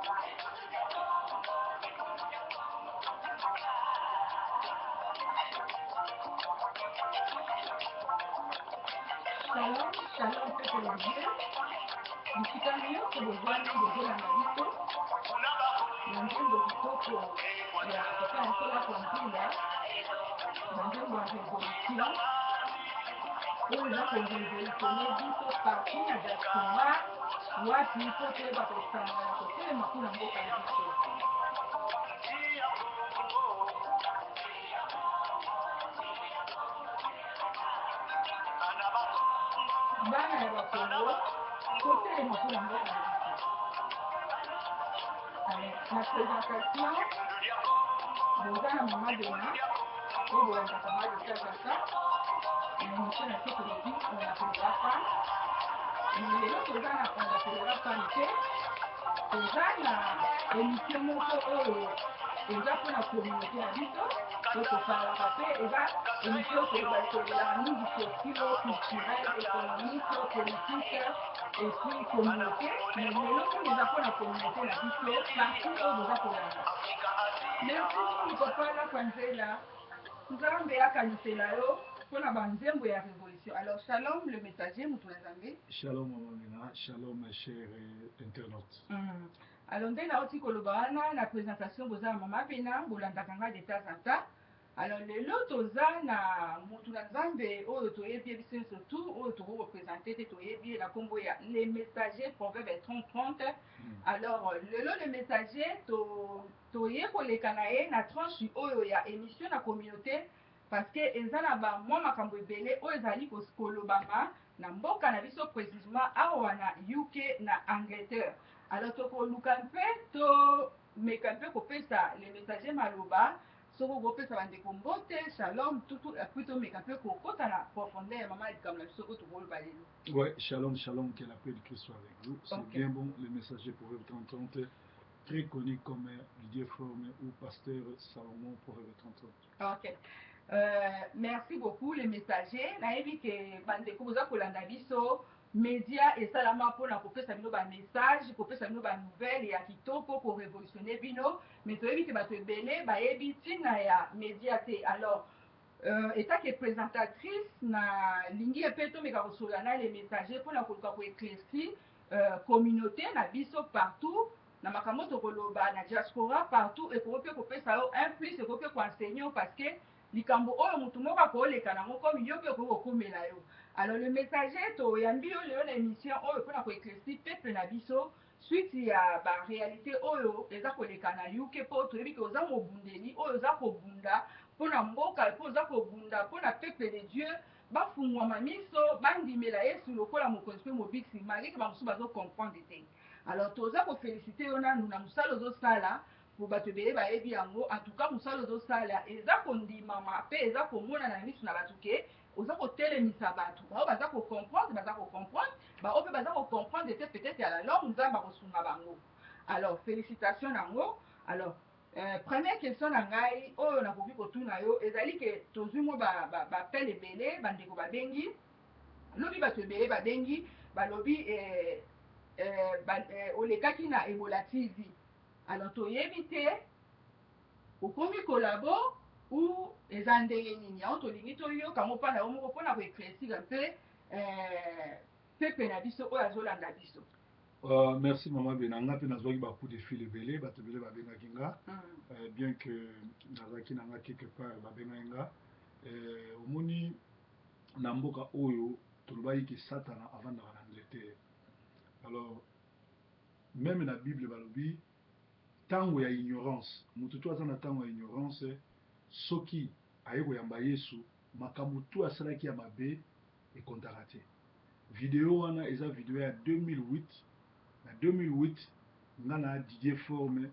Shalom, shalom, peuple de Dieu. Bisika nyonso bozwani bozolanda biso na nzembo kitoko ya papa Nicolas Kwantila, na nzembo ya révolution oyo eza korevolutione biso partout na diaspora wapi mpo toyeba kosangana kotelema kuna mboka na biso. Bana ya bakongo kotelema kuna mboka na biso. Na présentation boza na mama Bena oyo bolandaka madi kazaka na émission na biso tolobi on appellera femme. Lelo toza na on appellera femme te, toza na émission moko oyo eza mpona communauté na biso oyo tosalaka mpe eza émission toyebaka mingi socio culturelle économique politique et puis communauté, mais lelo oyo eza mpona communauté na biso partout oyo boza kolanda. Merci mingi papa na Kwanzela, nzambe akanisela yo mpona banzembo ya révolution. Alors shalom le messager mutu na nzambe. Shalom maman Bena, shalom mes chers internautes. Alors nde nauti koloba wana na présentation boza na mama Bena bolandaka nga de temps en temps. Alors lelo toza na mutu na nzambe oyo toyebi biso surtout oyo tokoreprésente te toyebi na kombo ya les messagers proverbe 30-30. Alors lelo le messager toye koleka na ye na tranche oyo ya émission na communauté parce que eza na bamwa makambo ebele oyo ezali kolobama na mboka na biso précisément awa na UK na Angleterre. Alors tokoluka mpe tomeka mpe kopesa le messager maloba soko kopesa bandeko mbote shalom tutu apui tomeka mpe kokota na profondeur ya mama likambo na biso oyo tokoloba lelo. Ouais, shalom, shalom, que la paix de Christ soit avec vous. C'est okay. Bien bon, le messager Proverbe 30-30, très connu comme Didier Forme ou pasteur Salomon Proverbe 30-30. Ok. Merci beaucoup les messagers. Nayebi ke bandeko boza kolanda biso média esalama mpona kopesa bino bamessage kopesa bino banouvelle ya kitoko korévolutionne bino mais toyebi ke bato ebele bayebi ntina ya média te. Alors etake présentatrice na lingi epe tomeka kosola na les messagers mpona koluka koéclairci communauté na biso partout na makambo tokoloba na diaspora partout ekoki mpe kopesa yo un plus ekoki mpe koenseigner yo parce que likambo oyo mutu moko akooleka nango komi yo mpe okoki kokomela yo. Alors le messager toyambi yo lelo na émission oyo mpona koéclairci peuple na biso suite ya baréalité oyo eza koleka na UK mpo toyebi ke oza mobundeli oyo oza kobunda mpona mboka mpo oza kobunda mpona peuple de Dieu bafungwama miso bandimela Yesu lokola mokonzi mpe mobiksi malgré ke bamosusu bazocomprendre te. Alors toza kofélicite yo nanu na mosala ozosala po bato ebele bayebi yango en tout cas mosala ozosala eza kondimama mpe eza komona na miso na bato ke oza kotelemisa bato bao baza kocomprendre bao mpe baza kocomprendre te peut-être ya la langue nzambe akosunga bango. Alors félicitations nango. Alors première question na ngai oyo nakoki kotuna yo ezali ke tozwi mo bapele ebele bandeko babengi lobi bato ebele babengi balobi olekaki na Ebola TV. Alors toyebi te okomi kolabo ou eza ndenge nini yango tolingi toyoka ngo mpona yo moko mpona koéclaircir mpe pepe na biso oyo azolanda biso. Merci maman Bena, nga mpe nazwaki bacoup de fil ebele bato ebele babengaki nga bien que nazalaki na nga quelque part babengaki nga omoni na mboka oyo tolobaki ke Satana avandaka na Angleterre. Alors même na Bible balobi tango ya ignorance mutu to aza na tango ya ignorance soki aye koyamba Yesu makambo to asalaki ya mabe ekontaka te. Video wana eza video ya 2008 na 2008 nga na Didier Forme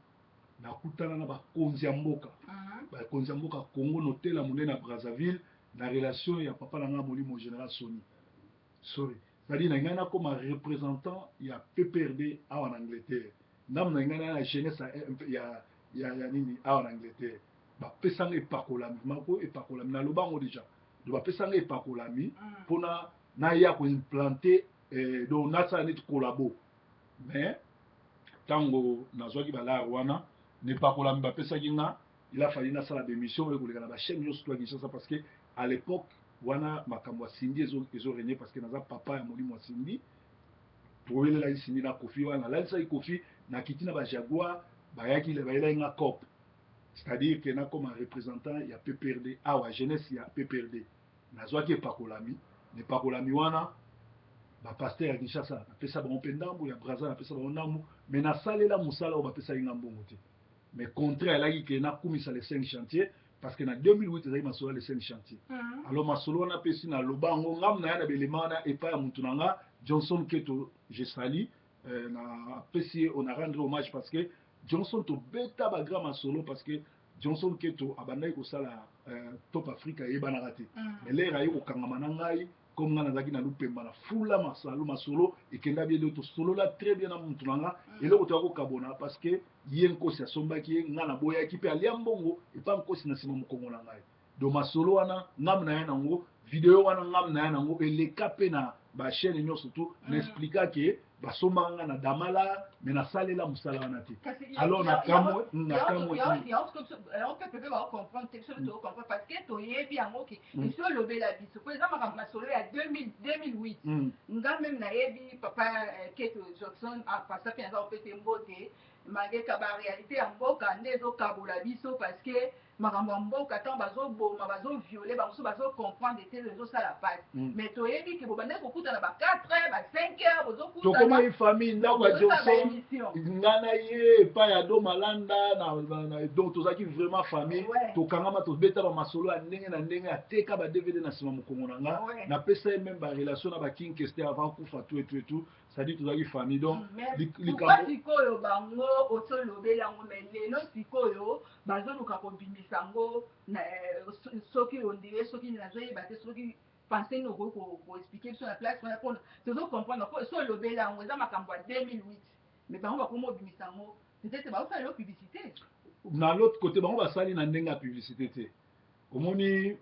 nakutana na bakonzi ya mboka bakonzi ya mboka Congo notela munene na Brazzaville na relation ya papa na nga molimo général Soni sorry c'est-à-dire na nga na comme représentant ya PPRD awa en Angleterre ndam na nga na jeunesse ya nini awa en Angleterre bapesanga epakolami mako epakolami na lobango déjà do bapesanga epakolami mpona na ya ko implanter donc nasala neti collabo mais tango nazwaki balare wana nepakolami bapesaki nga il a fallu nasala bémission ekoleka na bachaîne nyonso to ya Kinshasa parce que à l'époque wana makambo ya Sindi ezoregne parce que naza papa ya molimo ya Sindi toyelelaki Sindi na Kofi wana nalalisaki Kofi nakiti na bajaguar bayelaki nga COP c'est-à-dire que nakoma représentant ya PPRD awa jeunesse ya PPRD nazwaki epakolami nepakolami wana bapaster ya Kinshasa napesa bango mpe ndambo ya Braza napesa bango ndambo mais nasalela mosala oyo bapesaki nga mbongo te mais contraire elaki ke nakumisa les 5 chantiers parce que na 2008 ezalaki masolo les 5 chantiers alors masolo wana pesi na loba yango ngamu na ya na belema wana epai ya mutu na nga Johnson Keto je sali na pesi on a rendre hommage parce que Johnson tobeta bagra masolo parce que Johnson Keto abandaki kosala Top Africa eyebanaka te mais lere aye kokangama na ngai comme nga nazalaki na lupemba na fula masolo ekenda bien leo tosolola très bien na mutu na nga eloko toya kokabona parce que ye nkosi asombaki ye nga naboyaki mpe alia mbongo epa nkosi na nsima mokongo na ngai donc masolo wana ngamu na ye nango video wana ngamu na ye nango eleka mpe na bachaîne nyonso tu naexplika ke basombaka nga na damala me nasalela mosala wana te alors nakamwe parce que toyebi yango ke esi olobela biso po eza makambo masolo ya 2008 nga meme nayebi papa Keto Jackson apasa mpe naza kopesa mbote malgré baréalité ya mboka nde ezokabola biso parce que makambo ya mboka ntango bazoboma bazoviole bango so bazocomprendre te ezosala pasi mais toyebi ke bobandaki kokutana ba 4 heures ba 5 heures bozokutanatokoma famille ndako ya Johnson nga na ye epai ya do malanda donc tozalaki vraiment famille tokangama tobeta bamasolo ya ndenge na ndenge ateka ba DVD na nsima mokongo na nga napesa ye même barelation na baking kester avant kufa tout c'est-à-dire tozalaki famille donc likambo sikoyo bango osolobela yango mais lelo sikoyo bazoluka kobimisa yango soki ondire soki nazoyeba te soki pense nokoki koexplike biso na place wana mpona tozocomprendre po so olobela yango eza makambo ya 2008 mais bango bakoma obimisa yango peut-être baosala yo publicité na l'autre côté bango basali na ndenge ya publicité te omoni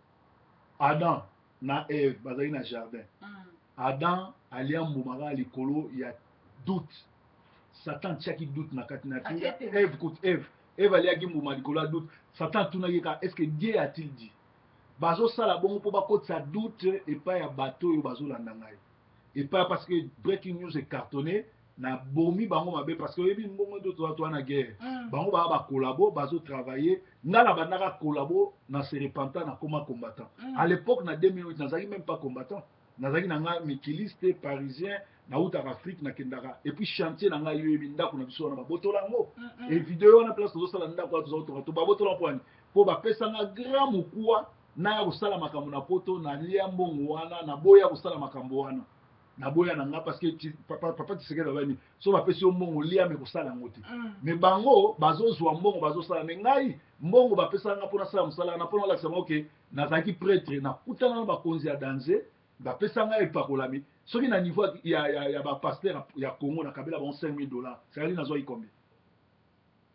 Adam na Eve bazali na jardin Adam alia mbumaka likolo ya doute Satan tiaki doute na kati na Eve aliaki mbuma likolo ya doute Satan atunaki ka est-ce que Dieu a-t-il dit bazosala bongo mpo bakotisa doute epai ya bato oyo bazolanda ngai epai parce que breaking news ecartonné na bomi bango mabe parce que oyebi mbongo ndo toza na guerre bango baa bakolabo bazotravaille nga na bandaka kolabo na se repenta na koma combattant à l'époque na 2008 nazalaki même pas combattant nazalaki na nga mikiliste parisien nautaka Afrique nakendaka et puis chantier na ngai yoyebi ndako na biso wana babotola yango et video wana place tozosala ndako wana tozakotoka to babotola mpwani mpo bapesanga grand mokuwa naya kosala makambo na poto nalia mbongo wana naboya kosala makambo wana naboya na nga parce que papa Tshisekedi abani so bapesi yo mbongo lia me kosala yango te mais bango bazozwa mbongo bazosala me ngai mbongo bapesanga nga mpona sala mosala na mpona olakisa bango ke nazalaki prêtre nakutana na bakonzi ya danger bapesanga epakolami soki na niveau ya bapaster ya Congo na kabela bango $5,000 sekali nazwaki combien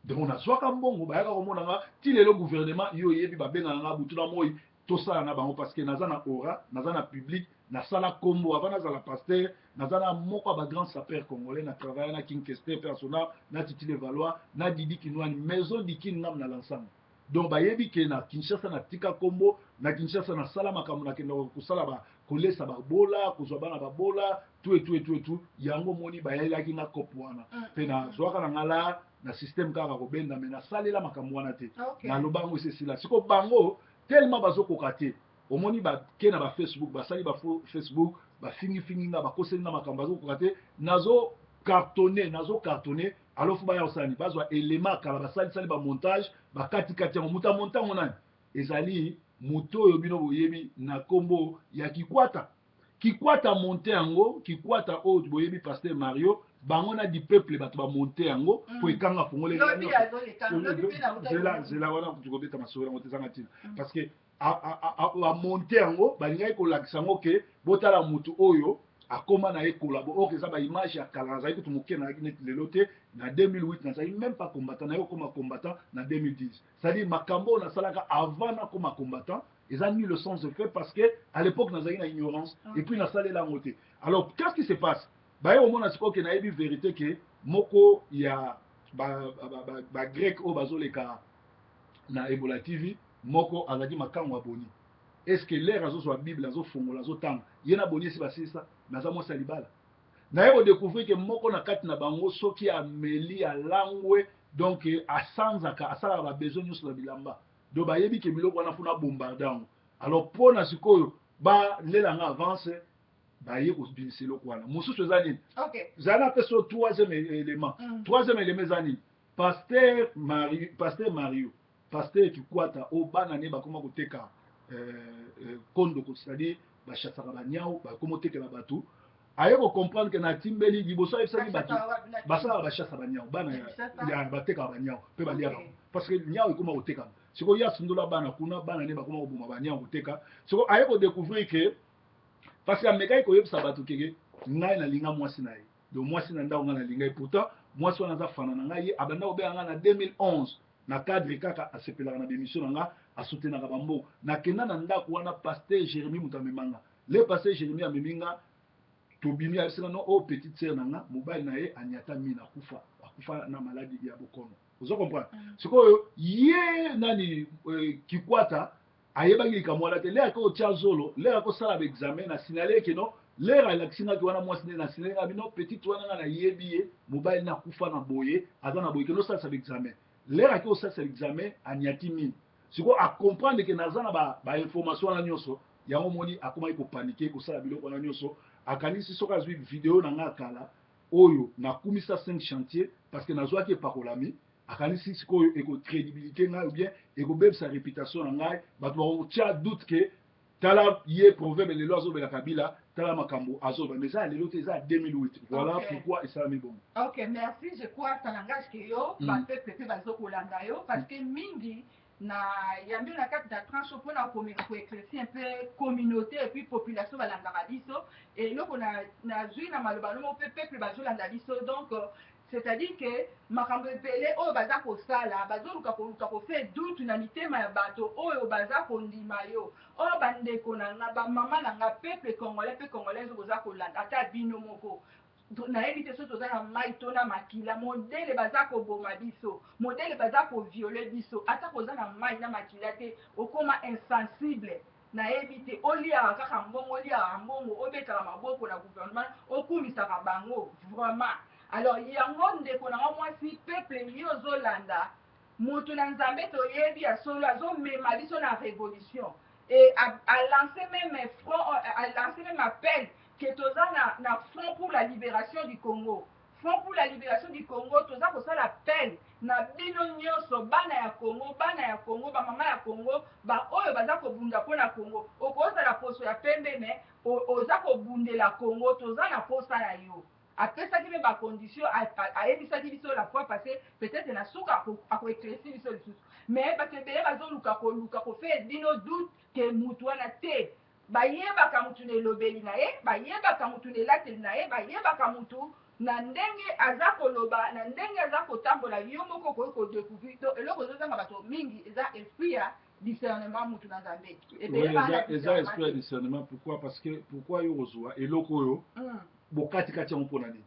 donc nazwaka mbongo bayaka komona nga ti lelo gouvernement yo yebi babengana nga butu na moi tosala na bango parce que naza na aura naza na public nasala kombo avant nazala pasteur naza na moko ya bagrand sapeur congolais na travaille na King Kester personnel na Titi Levalois na Didi Kinwani maison dikini ngam na l'ensemble donc bayebi ke na Kinshasa na tika kombo na Kinshasa na sala makambo na kenda kosala kolesa babola kozwa bana babola tout yango moni bayelaki nga kopo wana mpe nazwaka na ngala na système kaka kobenda me nasalela makambo wana te naloba yango esesila siko bango tellement bazokoka te omoni bake na bafacebook basali bafacebook bafingifingi nga bakoseli nga makambo bazokoka te nazo cartonné alors fo baya kosala bazwa élément kala basalisali bamontage bakatikati yango moto amonte yango nani ezali moto oyo bino boyebi na kombo ya kikwata monte yango kikwata oyo boyebi pasteur Mario bango na di peuple bato bamonte yango po ekanga fongole zela wana tukobeta masolo yango tezanga ntina parce que bamonte yango balingaki kolakisa yango ke botala motu oyo akoma na ye kolabo oyo eza baimage ya kala nazalaki kutu moke nazalaki neti lelo te na 2008 nazalaki même pas combattant naye okoma combattant na 2010 c'est-à-dire makambo oyo nasalaka avant nakoma combattant eza ni le sens de fait parce que à l'époque nazalaki na ignorance et puis nasalela yango te alors qu'est-ce qui se passe baye omona sikoyo ke nayebi vérité ke moko ya grec oyo bazoleka na Ebola TV moko azalaki makango aboni est-ce que l'air azozwa bible azofongola azotanga ye na boni esi basilisa naza mwasi ya libala naye kodécouvrir ke moko na kati na bango soki ameli alangwe donc asanzaka asalaka babesoin nyonso na bilamba donc bayebi ke biloko wana mpona bombarde yango alors mpona sikoyo balelanga avance baye kobimisa eloko wana mosusu eza nini zala mpe so troisième élément eza nini pasteur mario pasteur kikwata oyo bana ne bakoma koteka kondoko c'est-à-dire bachasaka banyao bakoma otekela bato aye kocomprendre ke natimbeli liboso ayebisaki bato basalaka bachasa banyao bana batekaka banyao mpe baliaka parce que nyao ekoma kotekama sikoyo ya sundola bana kuna bana ne bakoma koboma banyao koteka sikoyo aye kodécouvrir ke parce que amekaki koyebisa bato keke ngai nalinga mwasi na ye donc mwasi na ndako ngai nalinga ye pourtant mwasi wana aza fana na ngai ye abanda kobenga ngai na 2011 na cadre kaka asepelaka na bémission na nga asoutenaka bambongo nakenda na ndako wana pasteur jérémi moto amemanga le pasteur jérémi amemi nga tobimi ayebisaka no oyo petite sœur na nga mobali na ye aniata mine akufa na maladi ya bokono ozo comprendre sikoyo ye nani kikwata ayebaki likambo wana te lere ake otia zolo lere akosala baexamen na signale eke no lere alakisingaki wana mwasi nde na signale nga bino petite wana nga nayebi ye mobali na akufa na boye aza na boye ke nosalisa baexamen lere ake osalisa baexamen aniati mine sikoyo acomprendre ke naza na bainformation wana nyonso yango moni akomaki kopanike kosala biloko wana nyonso akanisi soki azwi video na nga kala oyo nakumisa 5 chantier parce que nazwaki epakolami akanisi sikoyo ekocrédibilité ngai ou bien ekobebisa réputation na ngai bato bakotia doute ke tala ye proverbe lelo azobela kabila tala makambo azoba mais eza lelo te eza 2008 voilà pourquoi esalami bongo. Ok, merci. Je crois que langage que yo bapeuple mpe bazokolanda yo parce que mingi na yambi na kati na tranche mpona koéclaircir un peu communauté et puis population balandaka biso eloko nazwi na maloba lomo mpe peuple bazolanda biso donc c'est-à-dire que makambo ebele oyo baza kosala bazoluka kofe doute na mitema ya bato oyo baza kondima yo oyo bandeko na nga bamama na nga peuple congolais mpe congolais oza kolanda ata bino moko nayebi te so toza na mai to na makila modele baza koboma biso modele baza koviole biso ata koza na mai na makila te okoma insensible nayebi te oliaka kaka mbongo oliaka mbongo obetaka maboko na gouvernement okumisaka bango vraiment alors yango ndeko nango mwasi peuple yo ozolanda moto na nzambe toyebi asolo azomema biso na révolution et a lancé même front a lancé même appel que toza na front pour la libération du Congo. Front pour la libération du Congo, toza kosala appel na bino nyonso bana ya Congo, bamama ya Congo, ba oyo baza kobunda mpona Congo. Okozala poso ya pembe me oza kobundela Congo, toza na posa na yo. apesaki mpe bacondition ayebisaki biso la fois passé peut-être na suka akoéclairci biso lisusu mais bato ebele bazoluka kofe bino doute ke mutu wana te bayebaka mutu na elobeli na ye bayebaka mutu na elateli na ye bayebaka mutu na ndenge aza koloba na ndenge aza kotambola yo moko okoki kodécouvrir to eloko ezozanga bato mingi eza esprit ya discernement mutu na nzambe eza esprit ya discernement pourquoi yo kozwa eloko oyo bokatikati yango mpona nini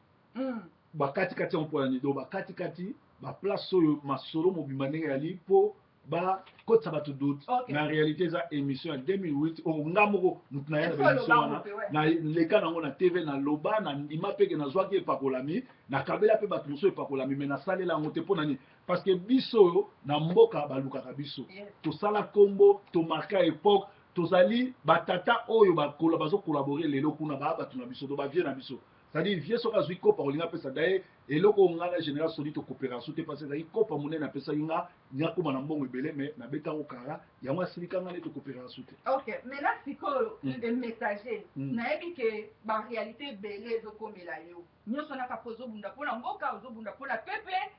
bakatikati yango mpona nini do bakatikati baplace oyo masolo mobima ndenge yali mpo bakotisa bato doute na réalité eza émission ya 2008 oyo nga moko mutu na ye na bémission wana naleka nango na tv naloba na ndima mpeke nazwaki epakolami nakabela mpe bato mosusu epakolami me nasalela yango te mpona nini parce que biso oyo na mboka balukaka biso tosala nkombo tomarka époque tozali batata oyo bazokolabore lelo kuna bato na biso to bavie na biso c'est-à-dire vie soki azwi kopa kolinga apesa daye eloko oyo nga na général soli tokopération te parce ezali kopa monene apesaki nga nakoma na mbongo ebele me nabetango kara yango asilika nga nde tokopération te. Ok, maintenant sikoyo messager nayebi ke baréalité ebele ezokomela yo nyonso naka po ozobunda mpona mboka ozobunda mpona peuple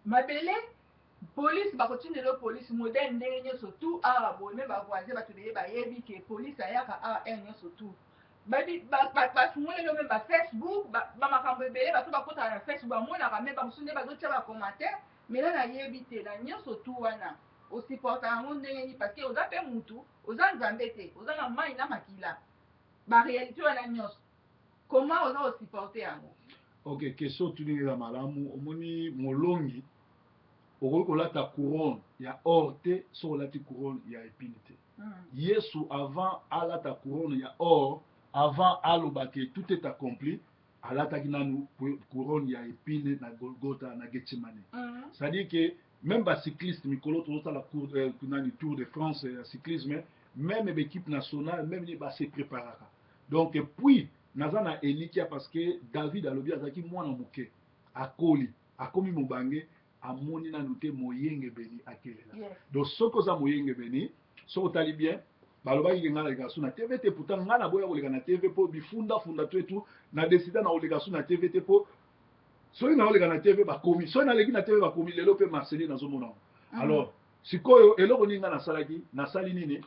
mabele police bakotindela police modele ndenge nyonso tu awa boye me bavoisin bato beye bayebi ke police ayaka awa r nyonso tu basungolelo me bafacebook bamakambo ebele bato bakotaka na facebook bamonaka me bamosusu nde bazotia bacommentaire mena nayebi te na nyonso tu wana osupporta yango ndenge nini parce que oza mpe mutu oza nzambe te oza na mai na makila baréalité wana nyonso comment oza osupporte yango. Ok, question tuningela malamu omoni molongi okoki kolata couronne ya or te so olati couronne ya épine te. Yesu avant alata couronne ya or, avant aloba ke tout est accompli, alataki nanu couronne ya épine na Golgotha na Gethsemane. C'est-à-dire que même bas cycliste mikolo to la cour kunani Tour de France cyclisme, même l'équipe nationale, même les bas se préparera. Donc puis nazana elikia parce que David alobi azaki mwana muke akoli akomi mobange amoni nanu te moyenge beni akelela. Donc soko za moyenge beni soko tali bien balobaki nga leka su na TV te, pourtant nga na boya koleka na TV po bifunda funda tu etu na décida na koleka su na TV te po soki na koleka na TV bakomi soki na leki na TV bakomi lelo pe Marceline nazomona. Alors sikoyo eloko nini nga nasali nini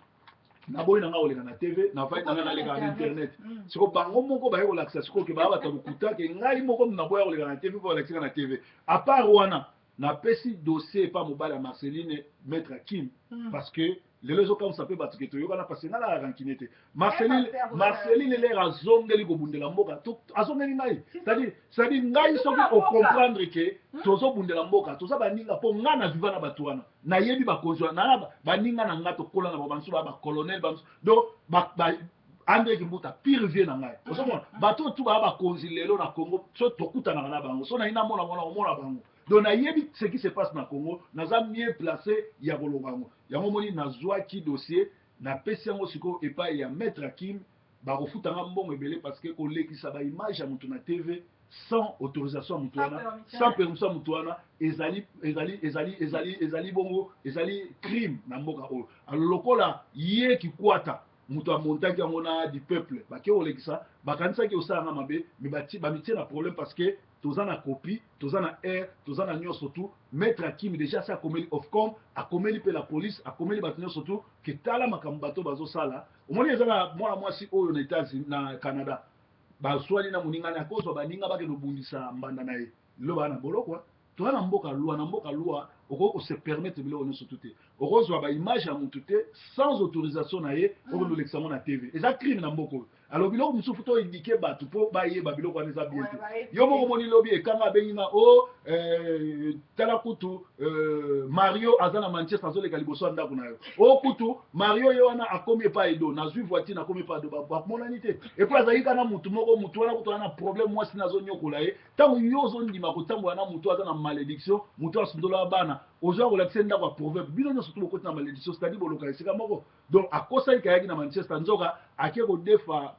na boyi na nga koleka na TV na vai na nga na leka na internet siko bango moko baye kolakisa siko ke baba tabukuta ke ngai moko na boya koleka na TV po kolakisa na TV à part wana na pesi dossier pa mobile ya Marceline maître Kim parce que lelo ezoka sape bato ke toyokana parce que nga na rankine te Marceline lere azongeli kobundela mboka azongeli ngai c'est-à-dire ngai soki ocomprendre ke tozobundela mboka toza baninga mpo nga na viva na bato wana nayebi bakonzi na baninga na nga tokola na babanso bacolonel banso donc André Kimbuta pire vie na ngai ozomona bato tu baya bakonzi lelo na Congo so tokutanaka na bango so na ina mona bango. Donc nayebi ce qui se passe na Congo naza mieux placé ya koloba ngo yango moni nazwaki dossier na pesi yango siko epai ya maître Hakim bakofutanga mbongo ebele parce que kolekisa ba image ya mutu na TV sans autorisation ya mutu wana sans permission ya mutu wana ezali bongo ezali crime na mboka oyo lokola ye kikwata mutu amontaki yango na du peuple bake kolekisa bakanisaki osalanga mabe me bamitie na problème parce que toza na copie toza na air toza na nyonso tout maître Hakim déjà ça akomeli ofcom akomeli pe la police akomeli bato nyonso tout ke tala makambo bato bazosala omoni eza na mwana mwasi oyo na États-Unis na Canada baswani na moningani akozwa baninga bakende obundisa mbanda na ye lelo baa na bolokwa toza na mboka lwa okoki kose permettre biloko nyonso tout te okozwa baimage ya mutu te sans autorisation na ye okoki kolekisa ngo na TV eza crime na mboka oyo. Alors biloko mosusu to indike bato mpo bayeba biloko wana eza bien te yo moko moni lobi ekanga abengi nga o tala kutu Mario aza na Manchester azoleka liboso ya ndako na yo o kutu Mario ye wana akomi epai edo nazwi voiture nakomi epai edo bamonani te epo azalaki kana mutu moko mutu wana kutu wana na problème mwasi nazonyokola ye ntango yo ozondima kotambola na mutu aza na malédiction mutu asundola bana ozwa kolakisa ndako ya proverbe bino nyonso tu bokoti na malédiction c'est-à-dire boloka esika moko donc akosaki kayaki na Manchester nzoka ake kodefa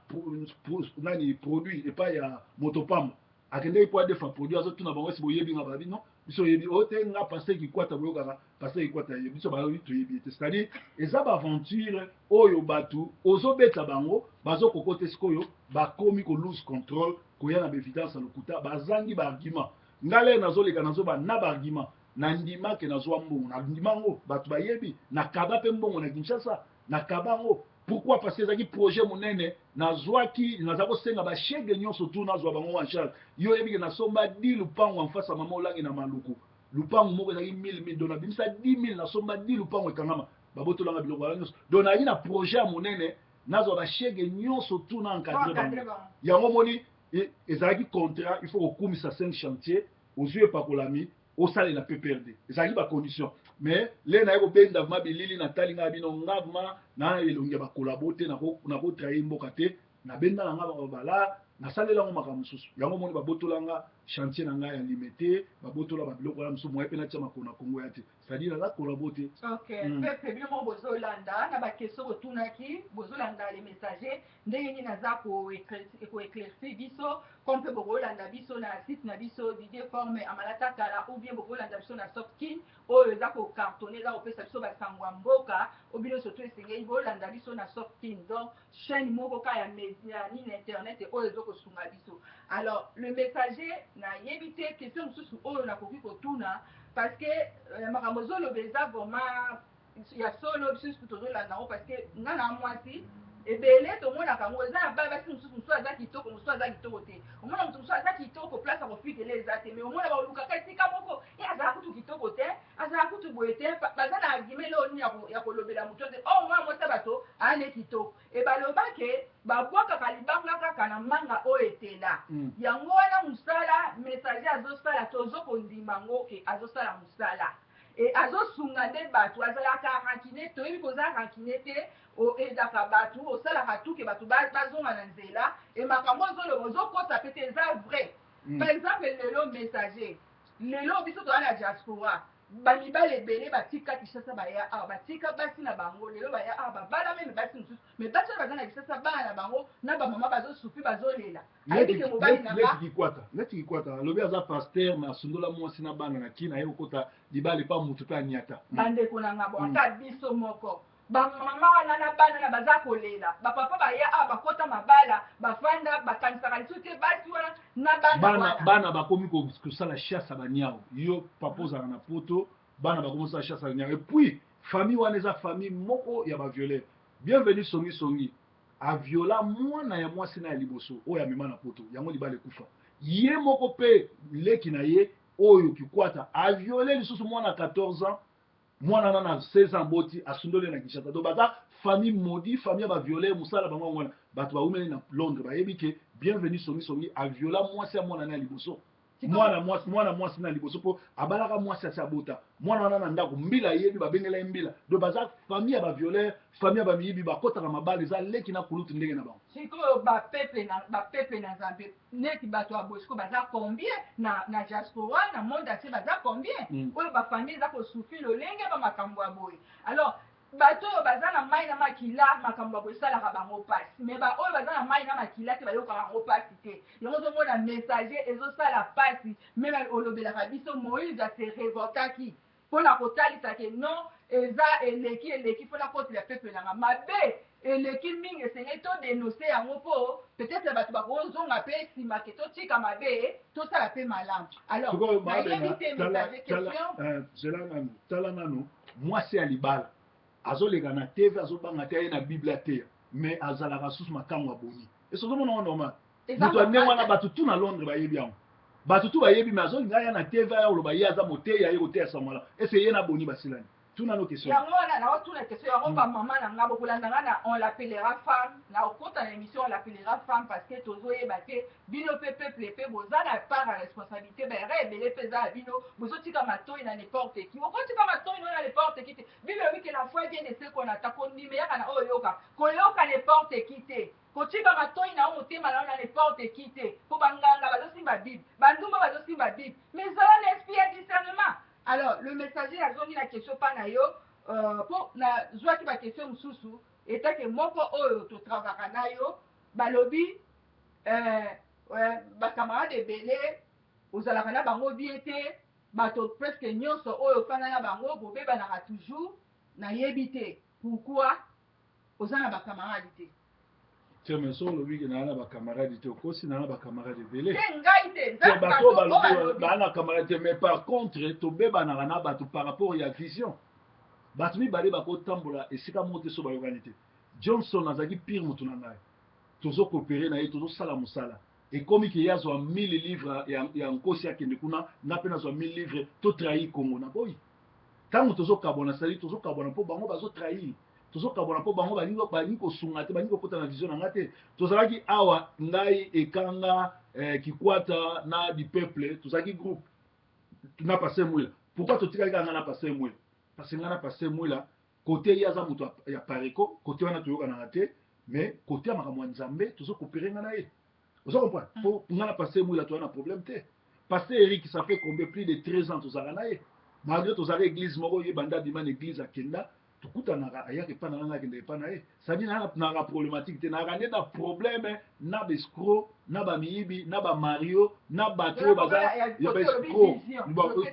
nani produit epai ya motopamba akendeki po adefa produit azotuna bango esi boyebi nga babi non biso oyebi oyo te nga paster kikwata boyokaka paster kikwata ye biso bayobi toyebi ete c'est-à-dire eza baaventure oyo bato ozobeta bango bazokokota esikoyo bakomi kolose contrôle koya na baévidence ya lokuta bazangi baargument nga lere nazoleka nazoba na baargument na ndima ke nazwa mbongo na ndima ngo bato bayebi nakaba mpe mbongo na Kinshasa nakaba ngo pourquoi parce que ezalaki projet monene nazwaki naza kosenga bashege nyonso tu nazwa bango en charge yo yebi ke nasomba 10 lupango en face ya mama olangi na maluku lupango moko ezalaki 1000 donc nabimisa 10 000 nasomba 10 lupango ekangama babotolanga biloko wana nyonso donc nazalaki na projet ya monene nazwa bashege nyonso tu na encadre bango yango moni ezalaki contrat il faut kokumisa 5 chantier ozwi epakolami osalela PPRD ezalaki bacondition mais le naye kobenda vma bilili natali nga bino nga vma na elongi ya bakolabo te nakotrahi mboka te nabenda na nga babala nasalela ngo makambo mosusu yango moni babotolanga chantier na ngai ya limité babotola babiloko wana mosusu moye mpe natia makolo na Kongo ya te c'est-à-dire naza kolabo te pepe bino bozolanda na bakestion botunaki bozolanda le messager ndenge nini naza koéclairci biso comme mpe bokolanda biso na site na biso Didier Forme amalata kala ou bien bokolanda biso na Softkin oyo eza kocartonne eza kopesa biso basango ya mboka obino surtout esengeli bolanda biso na Softkin donc chaîne moko ka ya média nini internet oyo ezokosunga biso. Alors le messager nayebi te question mosusu oyo nakoki kotuna parce que makambo ozoloba eza vraiment ya solo biso tozolanda yango parce que nga na mwasi ebele tomonaka yango eza ya basi mosusu aza kitoko mosusu aza kitoko te omona motu mosusu aza kitoko place akofitele eza te mais omona baolukaka esika moko azala kutu kitoko te azala kutu boye te baza na argument leo nini ya kolobela motu te o mwana mwasi bato ane kitoko e balobake babwakaka libanga kaka na manga oyo etela yango wana mosala messager azosala tozokondima ngo ke azosala mosala et azosunga nde bato azalaka rankine toyebi koza rankine te oyedaka bato osalaka tuke bato bazonga na nzela e makambo ozoloba ozokota pe te eza vrai. Par exemple lelo messager lelo biso toza na diaspora bamibali ebele batika Kinshasa baya awa batika basi na bango lelo baya awa babala meme basi mosusu me basi oyo baza na Kinshasa bana na bango na bamama bazosufi bazolela ayebike mobali nanga neti kikwata alobi aza paster na asundola mwasi na bana na kina ye kokota libala epa motu mpe aniata bandeko nanga bonka biso moko bamama wana na bana na baza kolela bapapa baya awa bakota mabala bafanda bakanisaka lisu te basi wana na bana bakomi kosala chasse baniao yo papa ozala na poto bana bakomi kosala chasse baniao epuis famille wana eza famille moko ya bavioleur bienvenu songi aviola mwana ya mwasi na ya liboso oyo amema na poto yango libala ekufa ye moko mpe leki na ye oyo kikwata aviole lisusu mwana 14 ans mwana na 16 ans boti asundole na Kinshasa do baza famille maudit famille ba violer musala bango ngwana bato ba umeli na Londres ba yebi ke bienvenue songi a viola mwasi ya mwana na liboso mwana mwasi na liboso po abalaka mwasi ya sabota mwana wana na ndako mbila yebi ba bengela mbila do baza famille ya ba violer famille ba miyibi ba kota na mabale za leki na kulutu ndenge na bango siko ba peuple na Zambie neti bato ya Bosco baza combien na diaspora na monde entier baza combien oyo ba famille za ko souffrir lolenge ba makambo ya boye alors bato oyo baza na mai na makila makambo ya boye esalaka bango pasi me oyo baza na mai na makila te bayokaka bango pasi te yango ozomona messager ezosala pasi meme olobelaka biso Moïse ase révoltaki mpona kotalisa ke non eza eleki mpona kotela peuple nanga mabe eleki mingi esengeli todenonse yango mpo peut-être bato bakozonga mpe nsima ke totika mabe tosala mpe malamu alors nayebi te message question tala nano mwasi ya libala azoleka na tv azobanga te aye na bible ateya mais azalaka susu makambo aboni esozomona ngo normal moto ndenge wana bato tu na Londres bayebi yango bato tu bayebi mais azolinga aya na tv aya oloba ye aza moteya ye koteya samala ese ye na boni basilani tuna no question yango wana naotuna question yango bamama na nga bokolanda nga na on l'appellera femme na okota na émission on l'appellera femme parce que tozoyeba te bino mpe peuple mpe boza na part ya responsabilité bayara ebele mpe eza ya bino bozotika matoi na n'importe qui okotika matoi na n'importe qui te bino yobi ke la foi vient de ce qu'on attend kondima yaka na oyo yoka koyoka n'importe qui te kotika matoi na o motema na n'importe qui te mpo banganga bazosimba bible bandumba bazosimba bible mais ezala na esprit ya discernement. Alors, le messager a donné la question par nayo pour na zwaki ba question mususu eta ke moko oyo to travaka nayo balobi ba camarade belé ozalaka na bango bien te bato presque nyonso oyo fana na bango bobeba na toujours na yebite pourquoi ozana ba camarade te mais so lobi ke na ba camarade te kosi na ba camarade belé mais par contre to beba na bato par rapport ya vision bato mibale bakotambola esika mote so bayokani te Johnson azaki pire motu na ngai tozo coopérer na ye tozo sala musala ekomi ke yazwa 1000 livres ya nkosi akende kuna nga mpe nazwa 1000 livres to trahir Congo na boyi ntango tozo kabona sali tozo kabona mpo bango bazo trahir tozokabona mpo bango balingi kosunga te balingi kokota na vision na nga te tozalaki awa ngai ekanga kikwata na di peuple tozalaki groupe na Pasteur Mwila pourquoi totikaki kanga na Pasteur Mwila parce que nga na Pasteur Mwila kote ye aza moto ya pareko kote wana toyokanaka te mais kote ya makambo ya Nzambe tozokopere nga na ye ozo comprendre mpo nga na Pasteur Mwila toza na problème te Pasteur Eric ça fait combien plus de 13 ans tozalaka na ye malgré tozalaka église moko ye banda bima na église akenda tukutanaka ayaki epa na nga akende epa na ye sadi naka problématique te naka nde na problème na baescro na bamiyibi na bamario na bato oyo baza ya baescro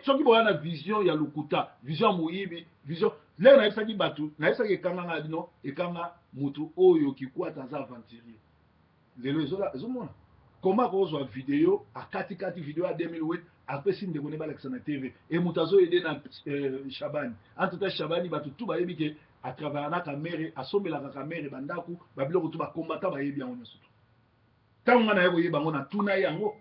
soki boya na vision ya lokuta vision ya moyibi vision lelo nayebisaki bato nayebisaki ekanga nga bino ekanga motu oyo kikwata aza aventurier lelo ezomona koma kozwa video akatikati video ya 2008 apesi ndeko ne balakisa na tv e moto azoyede na Shabani entretien Shabani bato tu bayebi ke atravers na kamere asombelaka kamere bandako babiloko tu bakombata bayebi yango nyonso tu ntango nga naye koyeba yango natuna ye yango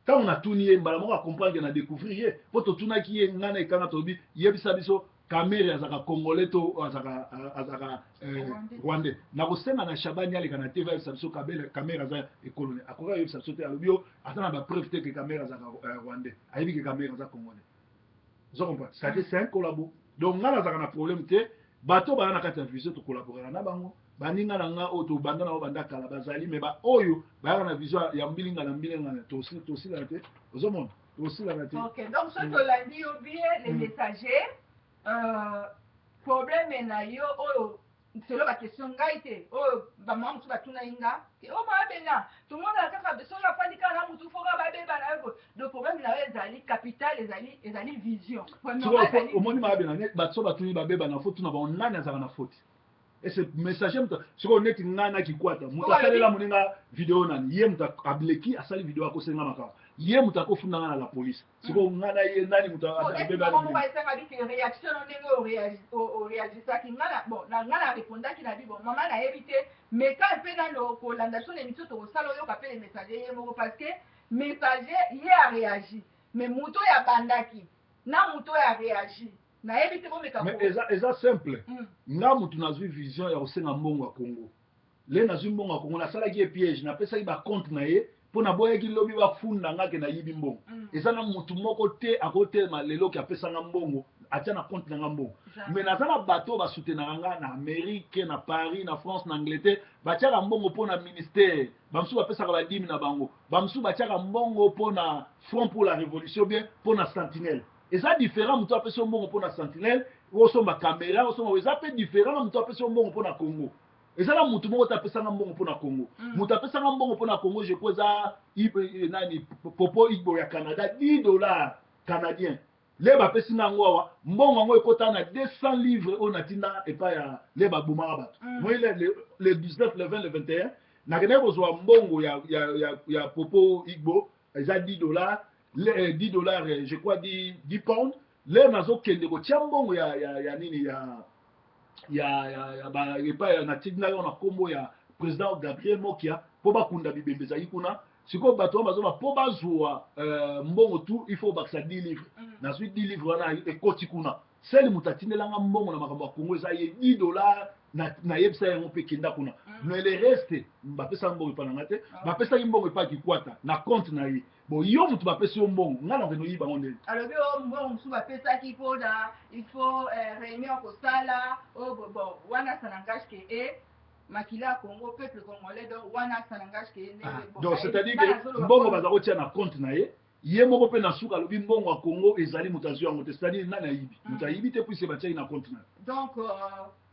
ntango natuni ye mbala moko akomprendre na découvrir ye mpo totunaki ye nga na ekanga tobi yebisa biso kamere azaka congolais to azaka rwandais nakosenga na Shabani aleka na tv ayebisa biso kamere aza ekolone akoki ayebisa biso te alobi yo aza na bapreuve te ke kamere azaka rwandais ayebi ke kamere aza congolais Vous comprenez? C'est un collabo. Donc, on a un problème. Bateau, on a un vision de collaborer. Baninga nanga oto banda na banda kala bazali mais ba oyo ba na vision ya mbilinga na to aussi la tête aux hommes aussi la tête. OK, donc ce que l'a dit bien les messagers problème na yo oyo c'est la question ngaite oyo ba mamu tu batuna inga o ma bena tout le monde a kaka besoin la fandika na mutu foka ba beba na yo le problème na ezali capital ezali vision. Au moins ma bena batso batuni ba beba na faute na ba onana za na faute. Et ce messager, si on est nana qui quoi, mutasale la moninga vidéo nani, yé muta ableki asali vidéo ako senga maka, yé muta ko funda na la police. Si on nana yé nani muta beba. Comment on va essayer de dire réaction on réagit ça qui nana bon nana répondant qui n'a dit bon maman a évité mais quand elle fait dans le colandation l'émission to salo yo ka fait les messagers yé mo parce que messager yé a réagi mais muto ya bandaki na muto ya réagi. Mais c'est simple. Nga mutu nazwi vision ya osenga mbongo ya Congo. Le nazwi mbongo ya Congo na sala ki piège na pesa ba compte na ye pona boye ki lobi ba funda nga ke na yibi mbongo. Eza na mutu moko te akote malelo ki apesa nga mbongo atia na compte na nga mbongo. Mais nazana bateau ba soutenir nga na Amérique, na Paris, na France, na Angleterre, ba tia mbongo pona ministère. Bamsu ba pesa ba 10 000 na bango. Bamsu ba tia mbongo pona Front pour la Révolution bien pona Sentinelle. Et ça différent, mutu apesi mbongo pour la Sentinelle, ou somba caméra, ou somba ça peut différent, mutu apesi mbongo pour la Congo. Et ça là mutu moko tapesa mbongo pour la Congo. Mutu apesa mbongo pour la Congo, je crois ça nani popo igbo ya Canada $10 canadiens. Les ba pesi nango wa mbongo ngo ekota na 200 livres on atina et pas ya les ba bumara ba. Moi le 19, le 20, le 21, na kene kozwa mbongo ya popo igbo, ça $10. Les $10, je crois 10 pounds. Les nazo kende ko tiambongo ya nini ya na tigna na kombo ya président Gabriel Mokia po ba kunda bibembeza ikuna siko bato bazo ba po bazwa mbongo tout il faut baksa 10 livres na suite 10 livres na ekoti kuna seli mutatinela nga mbongo na makambo ya Congo eza ye $10 na yebisa yango pe kenda kuna mais le reste bapesa mbongo pa na te bapesa mbongo pa kikwata na compte na ye. Bon, yo mutu bapesi yo mbongo ngana ngeno yiba ngone alors yo mbongo musu bapesa ki il faut réunion ko sala bon wana ça n'engage que makila Congo peuple congolais donc wana ça n'engage que donc c'est-à-dire que mbongo baza ko tia na compte na ye moko pe na suka lobi mbongo wa Congo ezali mutazu yango c'est-à-dire nana yibi mutayibi te puis c'est batia na compte na donc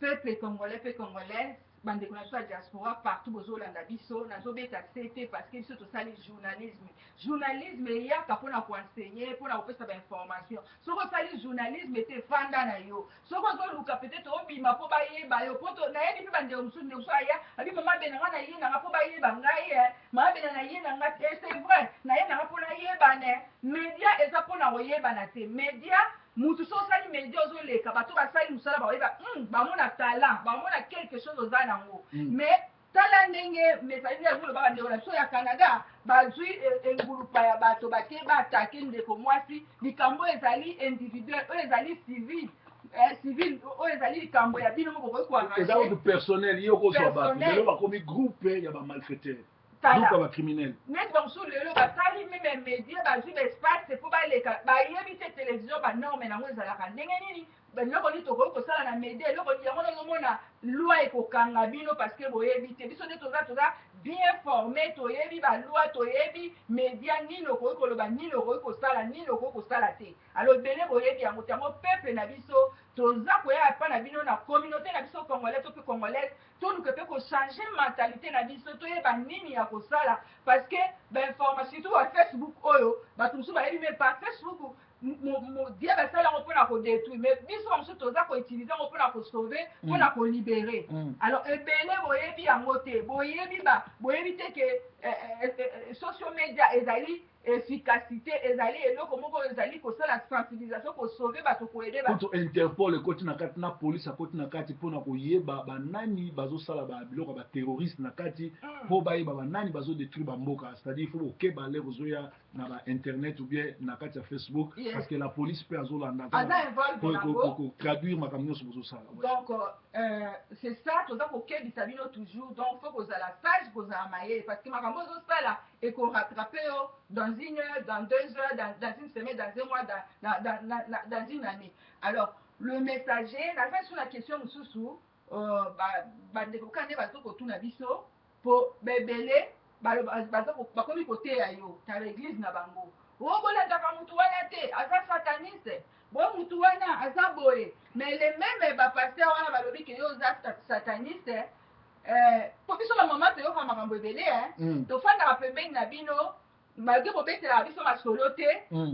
peuple congolais bande ko na diaspora partout bozolanda biso nazobeta CT parce que biso tosali journalisme ya kapona ko enseigner pona kopesa ba information soko sali journalisme te fanda na yo soko zoluka peut-être obima po bayeba yo poto na yebi bande musu ne usaya abi mama benanga na ye na po bayeba ngai mama benanga na ye na ngai c'est vrai na ye na po na yeba ne media eza pona oyeba na te media mutu so sali media ozoleka bato basali musala bayeba bamona talent bamona quelque chose oza nango mais tala ndenge message ya zolo baba ndeko so ya Canada bazwi engulupa ya bato bake batake ndeko mwasi likambo ezali individuel oyo ezali civil oyo ezali likambo ya bino moko ko arranger eza autre personnel yo ko so bato lelo bakomi groupe ya ba malfaiteur groupe ba criminel net bon sur lelo batali même média bazwi espace pour baleka bayebi te télévision ba norme nango ezalaka ndenge nini eloko nini tokoki kosala na media eloko yango nazomona loi ekokanga bino parce que boyebi te biso nde toza bien formé toyebi baloi toyebi media nini okoki koloba nini okoki kosala nini okoki kosala te alors ebele boyebi yango te yango peuple na biso toza koyeba mpa na bino na communauté na biso congolais to mpe congolaise toluka mpe kochange mentalité na biso toyeba nini ya kosala parce que bainformation surtout ba Facebook oyo bato mosusu bayebi me pa Facebook dia basala yango mpona kodétruire mais biso mosusu toza koutilize yango mpona kosauve mpona kolibere alors ebele boyebi yango te boyebi te ke social media ezali efficacité ezali eloko moko ezali kosala sensibilisation kosauve bato koyede bato Interpol ekoti na kati na police akoti na kati mpona koyeba banani bazosala biloko ya baterroriste na kati mpo bayeba banani bazodétruire bamboka c'est-à-dire il faut okeba lere ozoya na bainternet ou bien na kati ya Facebook parce que la police mpe azolanda traduire makambo nyonso bozosala donc c'est ça toza kokebisa bino toujours donc faut kozala sage kozala mayele parce que makambo makambo ozosala ekorattrape yo dans une heure, dans 2 heures, dans une semaine, dans un mois, dans une année. Alors, le messager, la fin sur la question mosusu, bandeko kande bazokotuna biso po bebele bakomi koteya yo ta l'église na bango obolandaka mutu wana te aza sataniste bo mutu wana aza boye mais le même bapaster wana balobi ke yo oza sataniste po biso bamama toyoka makambo ebele tofandaka pembeni na bino malgré bobetelaka biso masolo te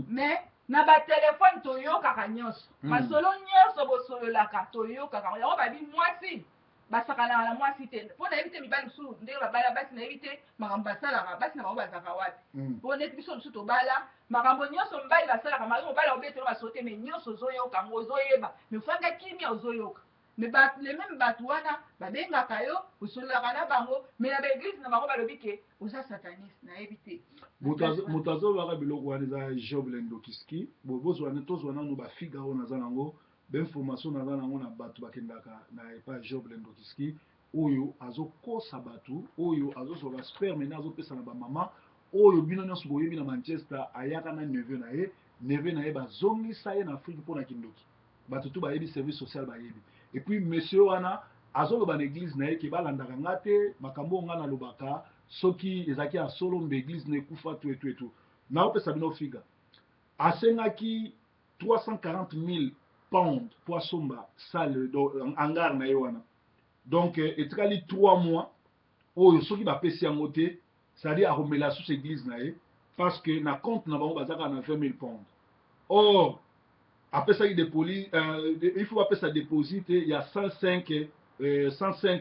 mais na batelefone toyokaka nyonso masolo nyonso bosololaka toyokaka yango babi mwasi basakanaka na mwasi te mpo nayebi te mibali mosusu ndenge babala basi nayebi te makambo basalaka basi na bango bazalaka wapi mpo neti biso mosusu tobala makambo nyonso mibali basalaka malgré mobali obetelo basolo te mais nyonso ozoyoka yango ozoyeba mais ofanda kimia ozoyoka mais le même bato wana babengaka yo osololaka na bango mais na baeglise na bango balobi ke oza sataniste nayebi te moto azolobaka biloko wana eza Job Lendokiski tozwa nano bafiga oyo naza nango bainformation naza nango na bato bakendaka na epa Job Lendokiski oyo azokosa bato oyo azozwa basperme na azopesa na bamama oyo bino nyonso boyebi na Manchester ayaka na neve na ye bazongisa ye na Afrique mpona kindoki bato tu bayebi service social bayebi et puis monsieur wana azoloba na église na ye ke balandaka nga te makambo nga nalobaka soki ezalaki ya solo mbe église na ekufa tu naopesa bino figa asengaki 340 000 pounds po asomba sale hangar na ye wana donc etikali 3 mois oyo soki bapesi yango te c'est-à-dire akomela sous église na ye parce que na compte na bango bazaka na 20 000 pounds or apesaki depoli il faut apesa déposit il y a 105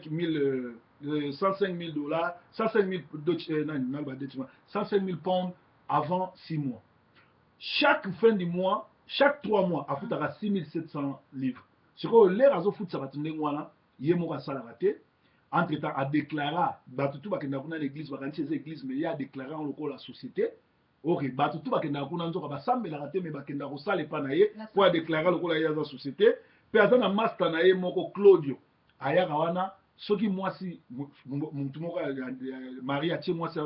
000 dollars 105 000 pounds avant 6 mois chaque fin du mois chaque 3 mois afutaka 6 700 livres sikoyo lere azofutisa bato ndenge wana ye moko asalaka te entre temps adéclara bato tu bakendaka kuna na église bakanisi eza église mais ye adéclara en lokola société ok bato tu bakendaka kuna nzoka basambelaka te me bakendaka kosala epa na ye po adéclara lokola ye aza société mpe aza na master na ye moko Claudio ayaka wana soki mwasi mutu moko Marie atie mwasi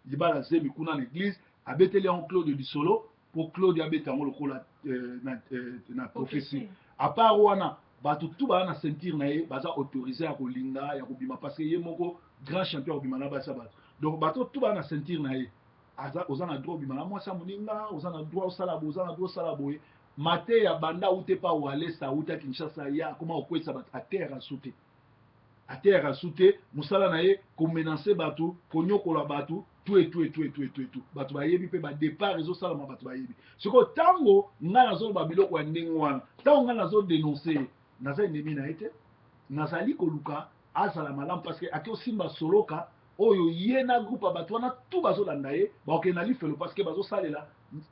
libala zemi kuna na église abeteli yango Claudio lisolo po Claudio abeta yango lokola na prophétie à part wana bato tu baa na ceinture na ye baza autorisé ya kolinga ya kobima parce que ye moko grand champion ya kobima na basi ya bato donc bato tu baa na ceinture na ye oza na droit obima na mwasi ya moninga oza na droit osala boye oza na droit osala boye mate ya banda ute pa walesa ute ya Kinshasa ya akoma kokwesa bato atere asu te mosala na ye komenanse bato konyokola bato tu bato bayebi mpe badépart ezosalama bato bayebi sikoyo ntango ngai nazoloba biloko ya ndenge wana ntango ngai nazodenonse naza ennemi na ye te nazali koluka azala malamu parce que ake osimba soloka oyo ye na groupe ya bato wana tu bazolanda ye bakokende na lifelo parce que bazosalela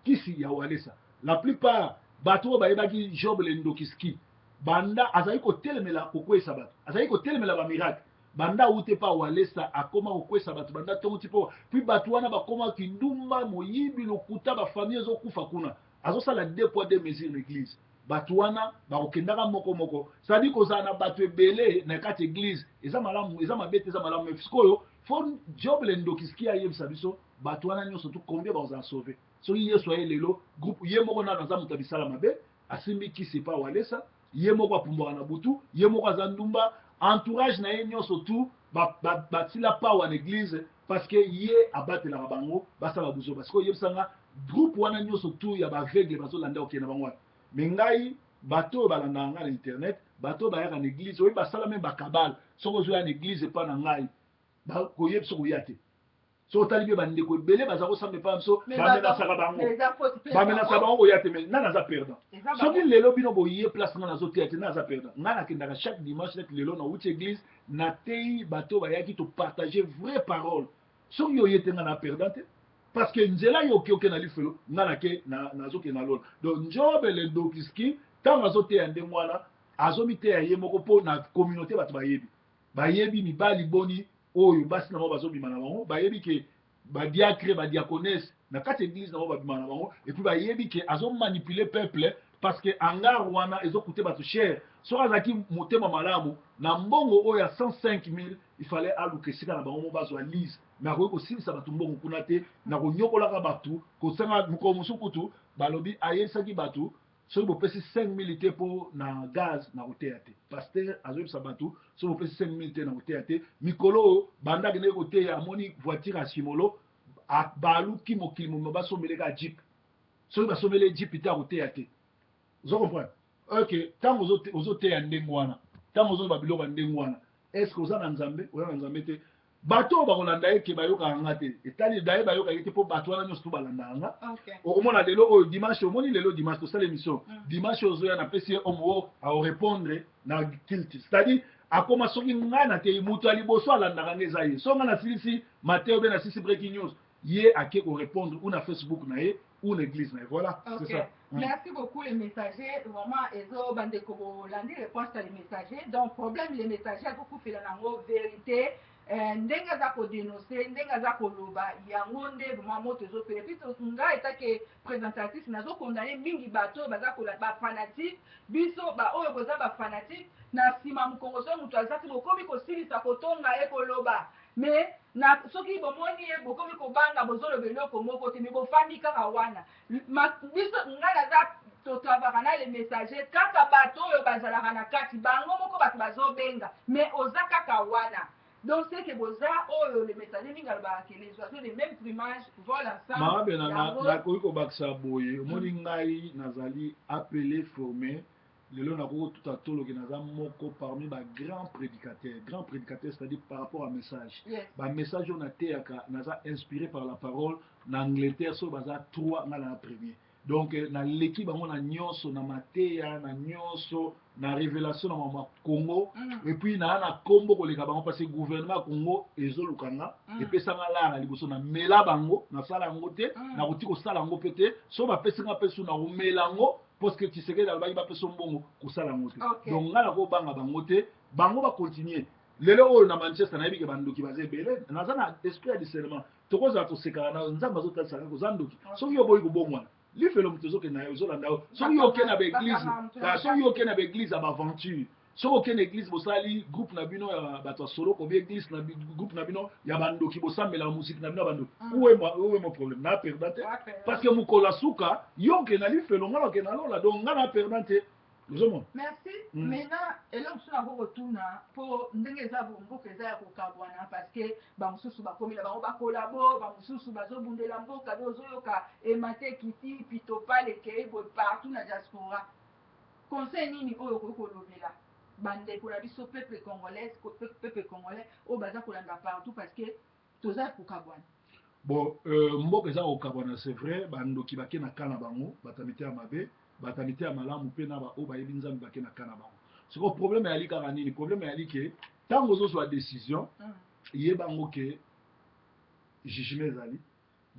kisi ya walesa la plupart bato oyo bayebaki Job Lendokiski banda azali kotelemela kokwesa bato azali kotelemela bamiracle banda ute pa walesa akoma kokwesa bato banda ntongo ti mpo puis bato wana bakomaki ndumba moyibi lokuta bafamille ezokufa kuna azosala 2 poids 2 mesures na église bato wana bakokendaka moko c'est-à-dire kozala na bato ebele na kati église eza malamu eza mabe te eza malamu sikoyo fo Job Lendokiski ayebisa biso bato wana nyonso tu combien bazala sauve soki yesu aye lelo groupe ye moko nano aza moto abisala mabe asimbi kisi pa walesa ye moko apumbwaka na butu ye moko aza ndumba entourage na ye nyonso tu batila pawa na église parce que ye abatelaka bango basala buzoba sikoyo oyebisanga groupe wana nyonso tu ya baveugle bazolanda okende na bango wana me ngai bato oyo balandaka ngai na internet bato oyo bayaka na église oyo basala meme bakabale soki ozoya na église epa na ngai koyebi soki oya te so otali mpe bandeko ebele baza kosamba epa biso bamenasaka bango koya te me ngai naza perdant soki lelo bino boye place ngai nazoteya te ngai naza perdant ngai nakendaka chaque dimanche neti lelo na wuti église natei bato bayaki topartage vraie parole soki oye te ngai na perdant te parce que nzela yo oke na lifelo ngai nake nazokende na lola donc Job Lendokiski ntango azoteya ndenge wana azomiteya ye moko mpo na communauté bato bayebi mibali boni oyo basi na bango bazobima na bango bayebi ke badiacre badiaconesse na kati église na bango babima na bango et puis bayebi ke azomanipule peuple parce que hangar wana ezocoûte bato cher soki azalaki motema malamu na mbongo oyo ya 105 000 il fallait aluka esika na bango mo bazwa lise me akoki kosilisa bato mbongo kuna te na konyokolaka bato kosanga mokolo mosusu kutu balobi ayebisaki bato soki bopesi 5 000 te mpo na gaz na koteya te paster azoyebisa bato soki bopesi 5 000 te na koteya te mikolo oyo bandaki ndenge koteya amoni voiture ya simolo baluki mokili moma basombeleka jeep soki basombele jeep te akoteya te ozo comprendre ok ntango ozoteya ndenge wana ntango ozoba biloko ya ndenge wana est ce que oza na nzambe te bato oyo bakolanda ye ke bayokaka nga te etali daye bayokaki te mpo bato wana nyonso to balandaka nga okomona lelo oyo dimanche omoni lelo dimanche tosala émission dimanche ozoya napesi ye omo oyo aorépondre na kilte c'est-à-dire akoma soki ngai na te moto ya liboso alandaka nga eza ye so ngai nasilisi mateo mpe nasilisi breaking news ye ake korépondre ou na Facebook na ye ou na église na ye voilà c'est ça. Merci beaucoup les messagers vraiment ezo bandeko bolandi réponse à les messagers donc problème les messagers akokufela nango vérité ndenge aza kodénonce ndenge aza koloba yango nde vraiment moto ezopela puis ngai etake présentatrice nazokondane mingi bato baza kola bafanatique biso baoyo boza bafanatique na nsima mokongo so moto azati bokomi kosilisa kotonga ye koloba mais na soki bomoni ye bokomi kobanga bozoloba eloko moko te me bofandi kaka wana biso ngai naza totravaka na le messager kaka bato oyo bazalaka na kati bango moko bato bazobenga mais oza kaka wana donc c'est que boza oyo le messager mingi alobaka ke les oiseaux de même plumage volent ensemble mabe nakoki kobakisa boye omoni ngai nazali appelé formé lelo nakoki tuta toloki naza moko parmi grand prédicateur c'est-à-dire par rapport à message message oyo nateyaka naza inspiré par la parole na Angleterre so baza 3 nga na premier donc naleki bango na nyonso na mateya na nyonso na révélation na mama Congo et puis na kombo koleka bango parce que gouvernement Congo ezoluka nga epesanga lara na liboso na mela bango nasala yango te na koti kosala yango pe te so bapesi nga mpe so na komela yango parce que Tshisekedi alobaki bapesa mbongo kosala yango te donc nga nakobanga bango te bango bacontinue lelo oyo na Manchester nayebi ke bandoki baza ebele naza na esprit ya discernement tokozala tosekaka na nzambe azotalisaka koza ndoki soki yo boyi kobongwana lifelo moto ezokende na yo ezolanda yo soki yo okende na baeglise ya baaventure soki okende église bosali groupe na bino ya bato ya solo kobi église na groupe na bino ya bandoki bosambela musike na bino ya bandoki uwe mo problème na perda te parce que mokolo asuka yo okende na lifelo nga na okende na lola donc nga na perda te ozomona merci maintenant eloko mosusu nako kotuna mpo ndenge eza mboka eza ya kokabwana parce que bamosusu bakomela bango bakolabo bamosusu bazobundela mboka be ozoyoka emate kiti pitopale ekei boye partout na diaspora conseil nini oyo okoki kolobela bandeko na biso peuple congolais oyo baza kolanda partout parce que toza ya kokabwana bon mboka eza kokabwana c'est vrai bandoki bake na kana bango batamite ya mabe batamite ya malamu mpe na baoyo bayebi nzambe bake na kana bango siko problème eyali kaka nini problème eyali ke ntango ozozwa décision yebango ke jugement ezali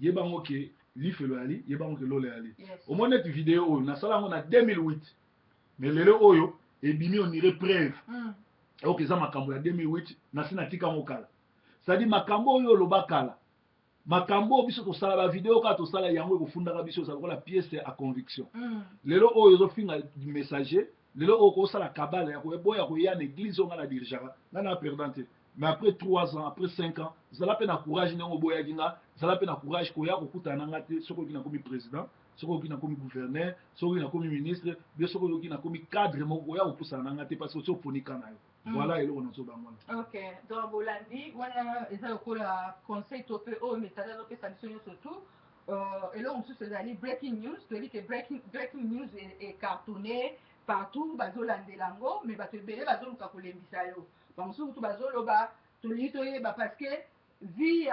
yebango ke lifelo yali yebango ke lolo yali omoni neti video oyo nasala yango na 2008 mais lelo oyo ebimi onire preuve oyo eza makambo ya 2008 nasi natika yango kala c'est-à-dire makambo oyo oloba kala makambo oyo biso tosala bavideo kaka tosala yango ekofundaka biso eza lokola pièce ya conviction lelo oyo ezofinga messager lelo oyo kosala kabala ya koya na église oyo nga na dirigeaka nga na perdant te mais après 3 ans après 5 ans zala mpe na courage ndenge oboyaki nga zala mpe na courage koya kokutana na nga te soki oki nakomi président soki oki nakomi gouverneur soki oki nakomi ministre bie soki oki nakomi cadre moko oya kopusana na nga te parce que osi oponika na yo voilà eloko nazobangwana ok donc bolandi wana eza lokola conseil to mpe oyo message azopesa biso nyonso tout eloko mosusu ezali breaking news toyebi ke breaking news ecartonné partout bazolandela yango mais bato ebele bazoluka kolembisa yo bamosusu kutu bazoloba tolingi toyeba parce que vie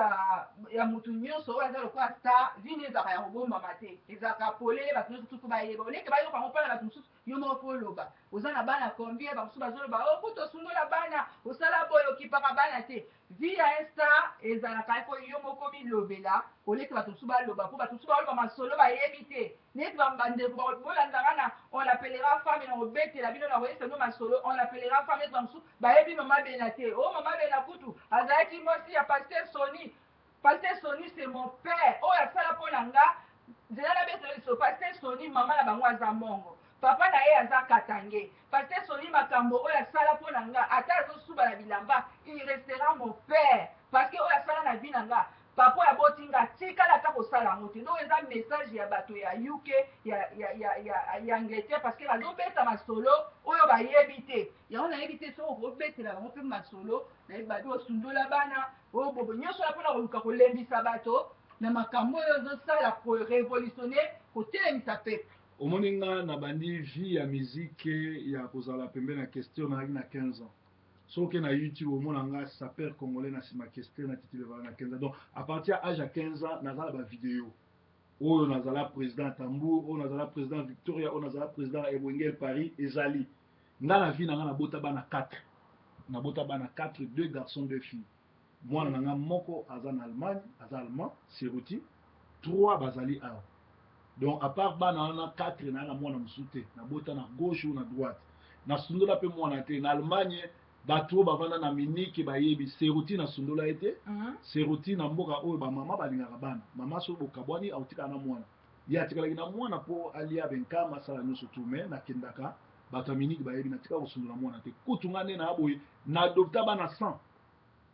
ya motu nyonso oyo aza lokola star vie ne ezalaka ya kobombama te ezalaka pole bato nyonso tutu bayeba oleke bayoka yango mpona bato mosusu yo moko po oloba oza na bana combien bamosusu bazoloba o kutu osundola bana osala boye okipaka bana te vie ya star ezalaka po yo moko milobela oleke bato mosusu baloba mpo bato mosusu baloba masolo bayebi te neti bandeko bolandaka na on l'appellera femme na kobetela bino na koyesa bino masolo on l'appellera femme eti bamosusu bayebi mama bena te o mama bena kutu azalaki mosi ya Pasteur Sony c'est mon père oyo asala mpo na nga nzela na betela liso Pasteur Sony mama na bango aza mongo papa na ye aza katange parce que soni makambo oyo asala mpo na nga ata azosuba na bilamba il restera mon père parce que oyo asala na vi na nga papa oyo aboti nga tikala ata kosala yango te donc eza message ya bato ya uk ya angleterre parce que bazobeta masolo oyo bayebi te yango nayebi te soki okobetela bango mpe masolo nayebi babi osundola bana oyo bobo nyonso ya mpona koluka kolembisa bato na makambo oyo ozosala korevolutionne kotelemisa pepe omoni nga na bandi vie ya mizike ya kozala pembeni na question nazalaki na 15 ans soki na youtube omona nga saper congolais na nsima question na titile vala na 15 ans donc à partir ya âge ya 15 ans nazala bavideo oyo nazala président tambour oyo nazala président victoria oyo nazala président ebwengel paris ezali nga na vie na nga nabota bana 4 nabota bana 4 2 garçons 2 filles mwana na nga moko aza na allemagne aza allemand seruti 3 bazali awa donc à part bana wana 4 na mwana mosusu te nabota na gauche ou na droite nasundola mpe mwana te na allemagne bato oyo bavanda na miniki bayebi seruti nasundola ye te seruti na mboka oyo bamama balingaka bana mama soki bokabwani autikala na mwana ye atikalaki na mwana mpo alia benkama asala nyonso tu me nakendaka bato ya miniki bayebi natika kosundola mwana te kutu nga nde na boye naadopta bana 100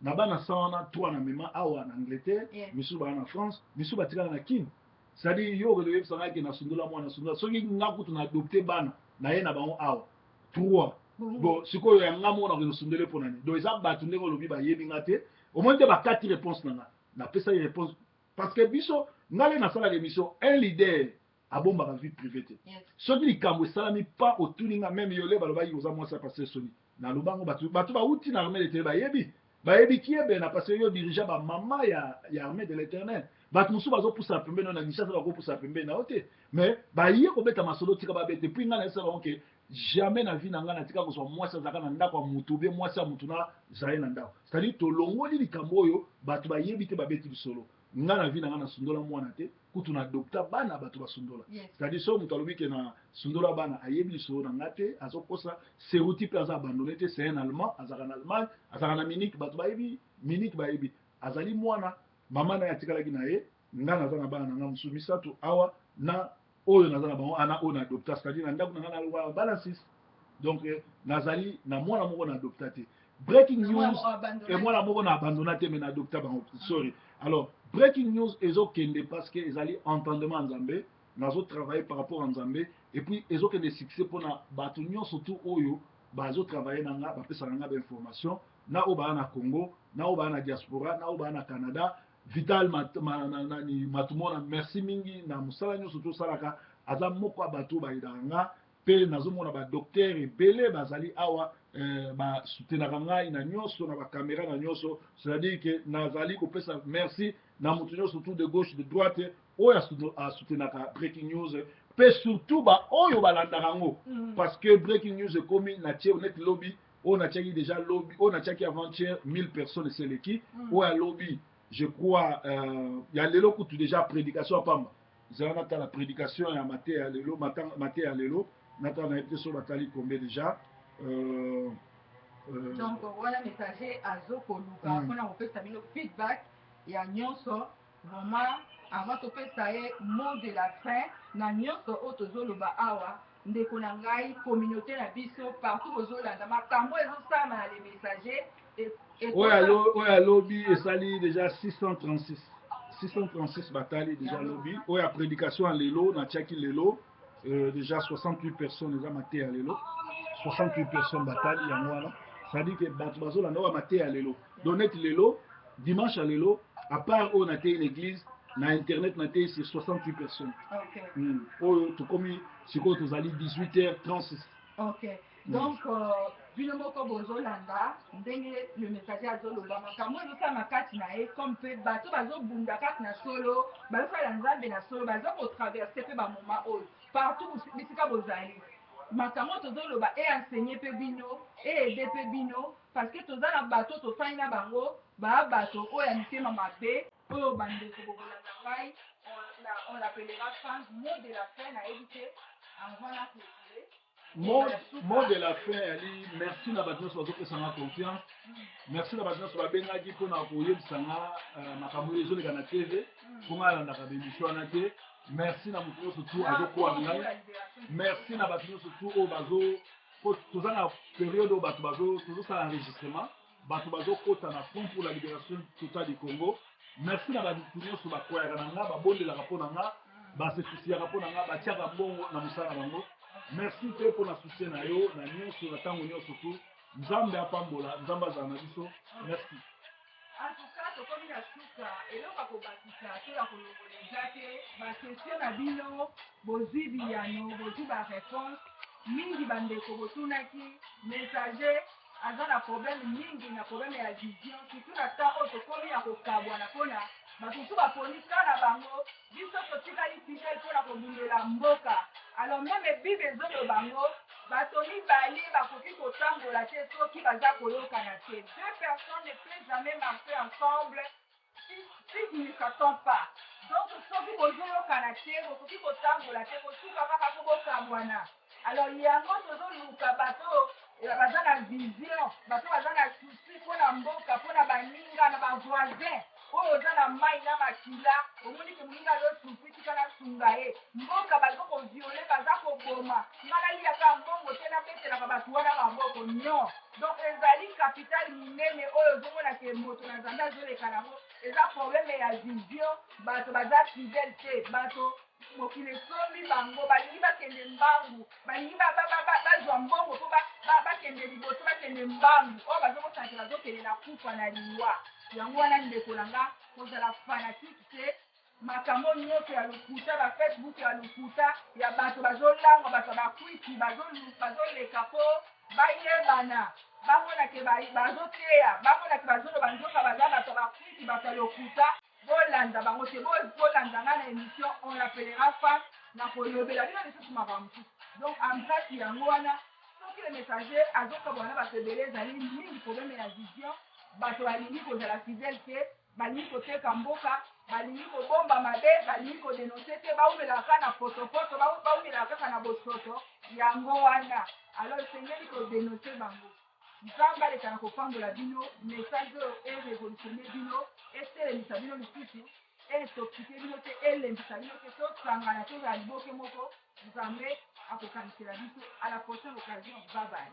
na bana 100 wana 3 na mema awa na angleterre misusu baa na france misusu batikala na kini c'est-à-dire yo oyebisangaki nasundola mwana sundola soki nga kutu naadopte bana na ye na bango awa 3 bon sikoyo ya nga mona okosundele mpo nani donc eza bato ndenge olobi bayebi nga te omoni te bakati réponse na nga napesaki réponse parce que biso nga le nasalaka émission un leader abombaka vie privé te soki likambo esalami pa otuni nga meme yo le balobaki koza mwasi apase soni nalobango bato bauti na armée de l'éternel bayebi kiebena parce que yo dirigea bamama ya armée de l'éternel bato mosusu bazopusana pembeni na kinshasa bakopusana pembeni na yo te mais baye kobeta masolo tika babete puis nga naesala bango ke jamais na vie na nga natika kozwa mwasi azalaka na ndako ya mutu be mwasi ya mutu na zaye na ndako c'est-à-dire tolongoli likambo oyo bato bayebi te babeti bisolo nga na vie na nga nasundola mwana te kutu na adopta bana bato basundola c'est-à-dire so moto alobi ke na sundola bana ayebi lisolo na nga te azokosa seruti mpe aza abandonne te c'est un allemand azalaka na allemagne azalaka na miniki bato bayebi miniki bayebi azali mwana mama na ye atikalaki na ye nga naza na bana na nga mosusu misato awa na oyo naza na bango ana oyo na adopta c'est-à-dire na ndako na nga naloba bana 6 donc nazali na mwana moko na adopta te breaking news e mwana moko na abandonna te mais na adopta bango sorry alors breaking news ezokende parce que ezali entendement nzambe nazotravaille par rapport à nzambe et puis ezokende succès mpona bato nyonso tu oyo bazotravaille na nga bapesaka nga bainformation na oyo baa na congo na oyo baa na diaspora na oyo baa na canada vital matumona merci mingi na mosala nyonso tosalaka aza moko ya bato bayedaka nga mpe nazomona badokter ebele bazali awa basutenaka ngai na nyonso na bakamera na nyonso c'est-à-dire ke nazali kopesa merci na moto nyonso tout de gauche de droite oyo asutenaka breaking news mpe surtout baoyo balandaka yango parce que breaking news ekomi natie net lobby oyo natiaki déjà lobby oyo natiaki avant-hier 1000 personnes eseleki oyo ya lobby je crois ya lelo kutu déjà prédication ya pamba ezala natala prédication ya mate ya lelo natala na ete so batali combien déjà donc wana messager azokoluka mpona kopesa bino feedback ya nyonso vraiment avant topesa ye mot de la fin na nyonso oyo tozoloba awa ndeko na ngai communauté na biso partout bozolanda makambo ezosalama na le messager oyo alobi esali déjà 636 batali déjà lobi oyo ya prédication ya lelo natiaki lelo déjà 68 personnes eza mateya ya lelo 68 personnes batali yango wana c'est-à-dire que bato bazolanda oyo ya mateya ya lelo donc neti lelo dimanche ya lelo à part oyo natei l'église na internet natei c'est 68 personnes oyo tokomi sikoyo tozali 18h36 donc bino moko bozolanda ndenge le messager azoloba makambo ezosala kati na ye comme mpe bato bazobunda kati na solo bazosala nzambe na solo baza kotraverse mpe bamoma oyo partout bisika bozali makambo tozoloba eenseigné mpe bino eede mpe bino parce que toza na bato tofandi na bango baa bato oyo ya mitema mabe oyo bandeko bokolanda ngai on l'appellera fin mot de la fin nayebi te avant na clôturer mot de la fin ali merci na bato nyonso bazopesanga confiance merci na bato nyonso babengaki mpona koyebisanga makambo oyo ezoleka na tv mpo nga alandaka bemission wana te merci na moto nyonso tu azokowa ngai merci na bato nyonso tu oyo bazo toza na période oyo bato tozosala enregistrement bato bazokota na front pour la libération totale du Congo. Merci na bato nyonso bakwayaka na nga babondelaka mpo na nga basetusiyaka mpo na nga batiaka mbongo na mosala na bango. Merci mpe mpo na susie na yo na nyonso na ntango nyonso tu nzambe apambola nzambe azala na biso. Merci. En tout cas, tokomi na suka eloko akobakisa to ya kolongola eza te bakestion na bino bozwi biyano bozwi baréponse mingi bandeko botunaki messager aza na problème mingi na problème ya vision surtout na temps oyo tokomi ya kokabwana mpona basusu baponi ka na bango biso totikali fidèle mpona kobundela mboka alors meme bible ezoloba bango bato mibale bakoki kotambola te soki baza koyokana te. Deux personnes ne peuvent jamais marcher ensemble si ils ne s'attendent pas. Donc soki bozoyokana te bokoki kotambola te bosuka kaka po bokabwana. Alors yango tozoluka bato baza na vision bato baza na souci mpona mboka mpona baninga na bavoisin oyo oza na mai na makila omoni ke moninga azosufi tika na sunga ye mboka baza koviole baza koboma nga naliaka mbongo te nabetelaka bato wana maboko non donc ezali kapitale minene oyo ozomona ke moto na nzambe azoleka nango eza probleme ya vision bato baza fidèle te bato mokili esombi bango balingi bakende mbangu balingi bazwa mbongo mpo bakende liboso bakende mbangu oyo bazokosante bazokende na kufa na liwa yango wana ndeko na nga kozala fanatike te makambo nyonso ya lokuta bafacebook ya lokuta ya bato bazolangwa bato bakwiti bazoleka mpo bayebana bamonake bazoteya bamonake bazoloba nzoka baza bato bakwiti bato ya lokuta bolanda bango te bolanda nga na émission on l'appellera femme na kolobela bino lisusu makambo mosusu donc ambrasi yango wana soki le messager azokabwana bato ebele ezali mingi problème ya vision bato balingi kozala fidèle te balingi koteka mboka balingi kobomba mabe balingi kodenonse te baumelaka na potopoto baumelaka kaka na bosoto yango wana alors esengeli kodenonse bango nzambe aleka na kopambola bino message oyo erévolutionne bino etelemisa bino lisusu etoxike bino te elembisa bino te tosangana tozala liboke moko nzambe akokanisela biso à la prochaine occasion bye bye.